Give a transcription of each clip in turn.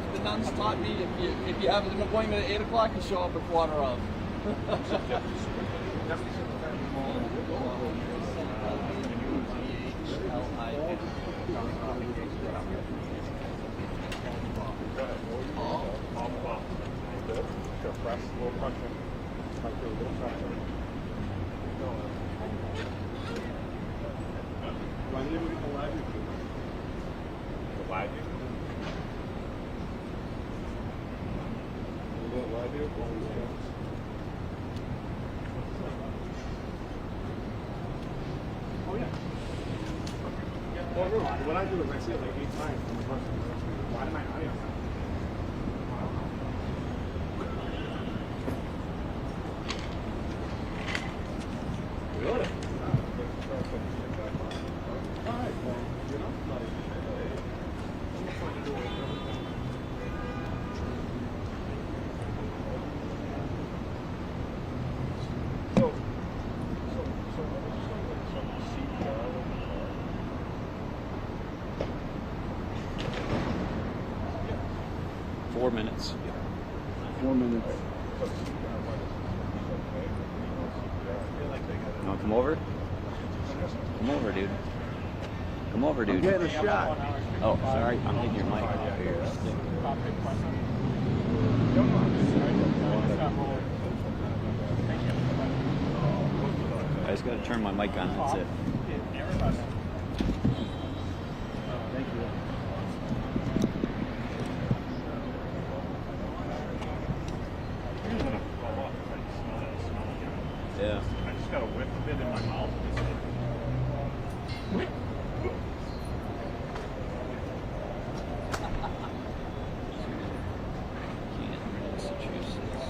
the nuns taught me if you have an appointment at 8 o'clock, you show up at quarter of. What I do is I see it like 8 times from the person. Why am I not here? Really? All right, well, you know, Four minutes. 4 minutes. You want to come over? Come over, dude. Come over, dude. Get a shot. Oh, sorry. I'm taking your mic off here. I just got to turn my mic on. That's it. Thank you. Yeah. I just got a whiff of it in my mouth. Massachusetts.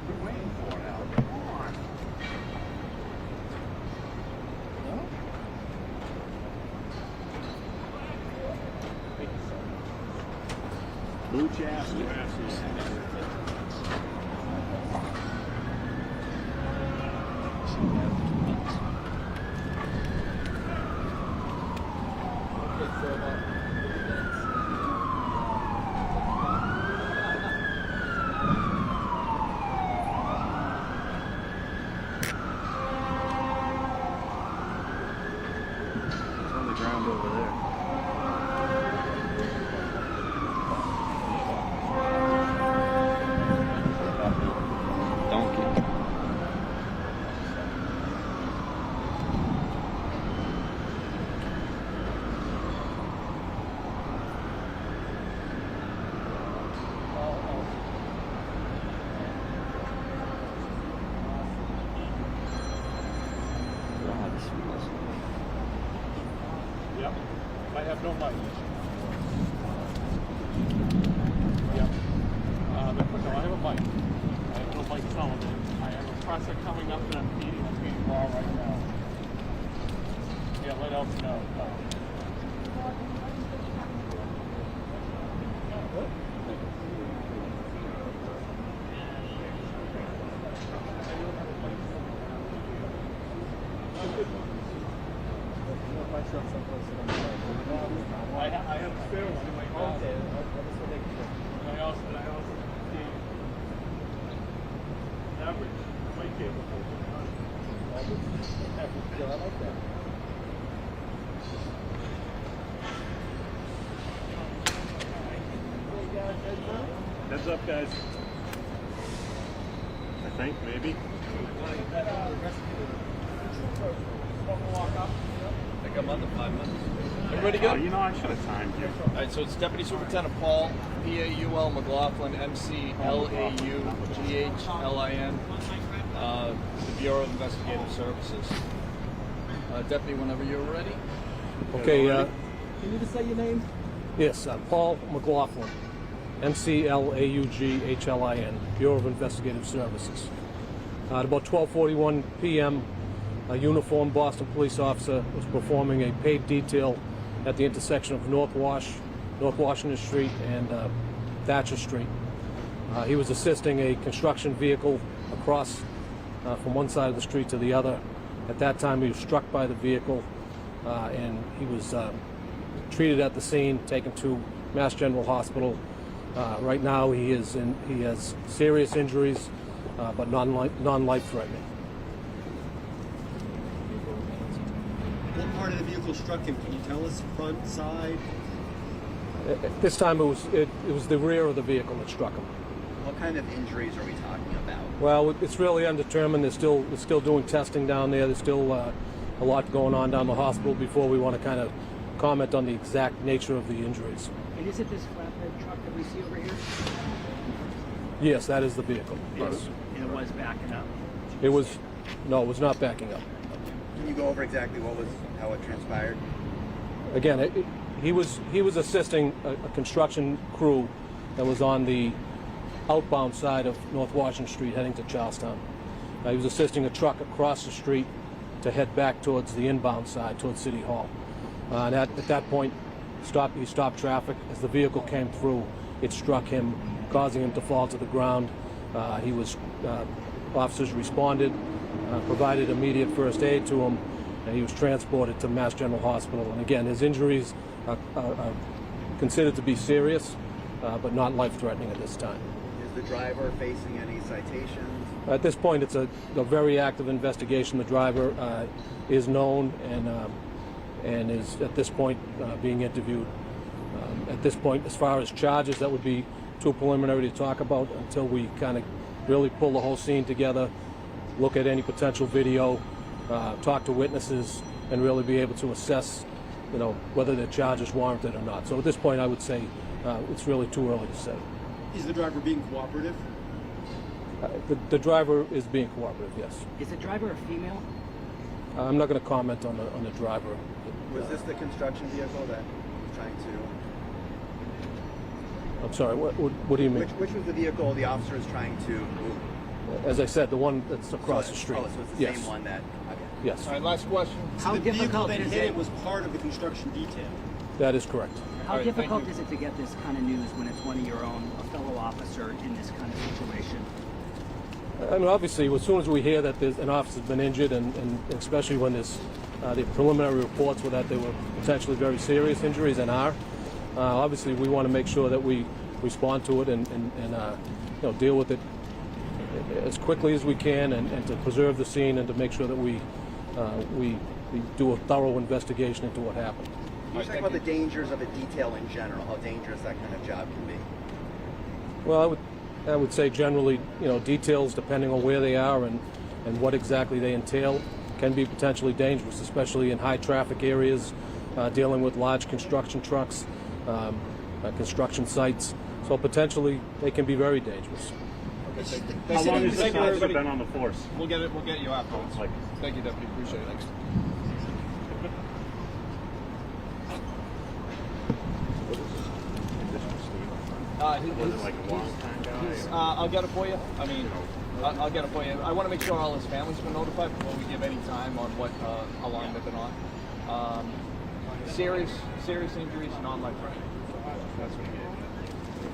We're waiting for it, Al. Come on. Blue chassis. It's on the ground over there. Donkey. God, this smells. Yep. I have no mic. Yep. No, I have a mic. I have no mic television. I have a presser coming up that I'm feeding raw right now. Yeah, let else know. I have a spare one in my car. I also see average mic cable. I like that. Heads up, guys. I think, maybe. I think I'm under 5 minutes. Everybody good? You know, I should have timed you. All right, so it's Deputy Superintendent Paul, P-A-U-L McLaughlin, M-C-L-A-U-G-H-L-I-N, the Bureau of Investigative Services. Deputy, whenever you're ready. Okay, Can you just say your name? yes, Paul McLaughlin, McLaughlin, Bureau of Investigative Services. At about 12:41 p.m., a uniformed Boston police officer was performing a paid detail at the intersection of North Washington Street and Thatcher Street. He was assisting a construction vehicle across from one side of the street to the other At that time, he was struck by the vehicle, and he was treated at the scene, taken to Mass General Hospital. Right now, he has serious injuries, but non-life-threatening. What part of the vehicle struck him? Can you tell us? Front, side? At this time, it was the rear of the vehicle that struck him. What kind of injuries are we talking about? Well, it's really undetermined. They're still doing testing down there. There's still a lot going on down the hospital before we want to kind of comment on the exact nature of the injuries. And is it this flatbed truck that we see over here? Yes, that is the vehicle. Yes. And it was backing up. It was not backing up. Can you go over exactly how it transpired? Again, he was assisting a construction crew that was on the outbound side of North Washington Street heading to Charlestown. He was assisting a truck across the street to head back towards the inbound side, towards City Hall. And at that point, he stopped traffic. As the vehicle came through, it struck him, causing him to fall to the ground. Officers responded, provided immediate first aid to him, and he was transported to Mass General Hospital. And again, his injuries are considered to be serious, but not life-threatening at this time. Is the driver facing any citations? At this point, it's a very active investigation. The driver is known and is at this point being interviewed. At this point, as far as charges, that would be too preliminary to talk about until we kind of really pull the whole scene together, look at any potential video, talk to witnesses, and really be able to assess, whether the charge is warranted or not. So at this point, I would say it's really too early to say. Is the driver being cooperative? The driver is being cooperative, yes. Is the driver a female? I'm not going to comment on the driver. Was this the construction vehicle that was trying to... I'm sorry, what do you mean? Which was the vehicle the officer is trying to move? As I said, the one that's across the street. Oh, so it's the Yes. same one that... Okay. Yes, All right, last question. So How the vehicle difficult that is hit it? it was part of the construction detail. that is correct. How All right, thank difficult you. is it to get this kind of news when it's one of your own, a fellow officer in this kind of situation? I mean, obviously, as soon as we hear that an officer's been injured, and especially when there's the preliminary reports were that they were potentially very serious injuries and are, obviously we want to make sure that we respond to it and deal with it as quickly as we can, and to preserve the scene and to make sure that we do a thorough investigation into what happened. Can you talk about the dangers of a detail in general, how dangerous that kind of job can be? Well, I would say generally, details depending on where they are and what exactly they entail can be potentially dangerous, especially in high traffic areas, dealing with large construction trucks, construction sites. So potentially they can be very dangerous. How long has this Thank you, officer everybody. been on the force? We'll get you afterwards. Like- Thank you, Deputy. Appreciate it. Thanks. Was it like a long-time guy? I'll get it for you. I mean, I'll get it for you. I want to make sure all his family's been notified before we give any time on how long they've been on. Serious injuries, non-life-threatening. That's what he gave.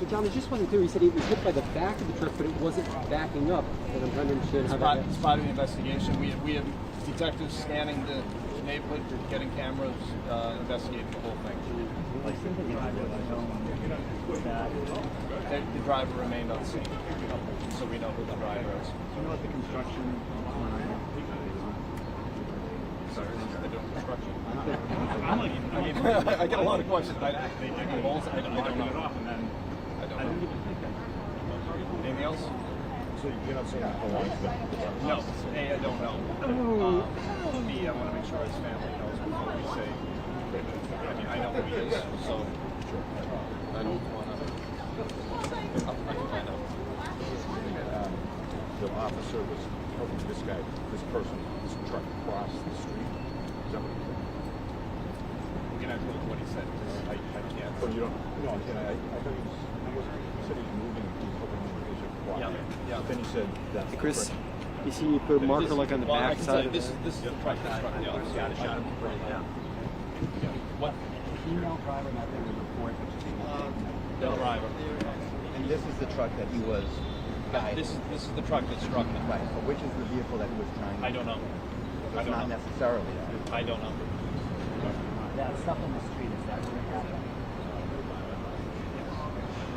John, I just wasn't clear. He said he was hit by the back of the truck, but it wasn't backing up. And I'm trying to understand how It's part of the investigation. We have detectives scanning the neighborhood, getting cameras, investigating the whole thing. The driver remained on scene, so we know who the driver is. Do you know what the construction Sorry, they're doing construction. I mean, I get a lot of questions. I don't know. I don't know. Anything else? So you're not saying how long it's been? No. A, I don't know. B, I want to make sure his family knows before we say. I mean, I know who he is, so I don't want to. I can find out. The officer was helping this person, this truck cross the street. Is that what he said? We're gonna have to look what he said. I can't. But you don't, no, again, I thought he said he was moving, he was hoping he should cross. Yeah. But then he said that's Chris, the correct- you see you put a marker like on the Well, I back can side tell of you, it? this is the truck. This truck. Yeah, got it. Shot him. What? female driver not there to report that she The driver. And this is the truck that he was guiding. This is the truck that struck me. Right, but which is the vehicle that he was trying I don't know. It's not necessarily that. I don't know. That stuff on the street, is that what happened?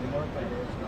We know what that is.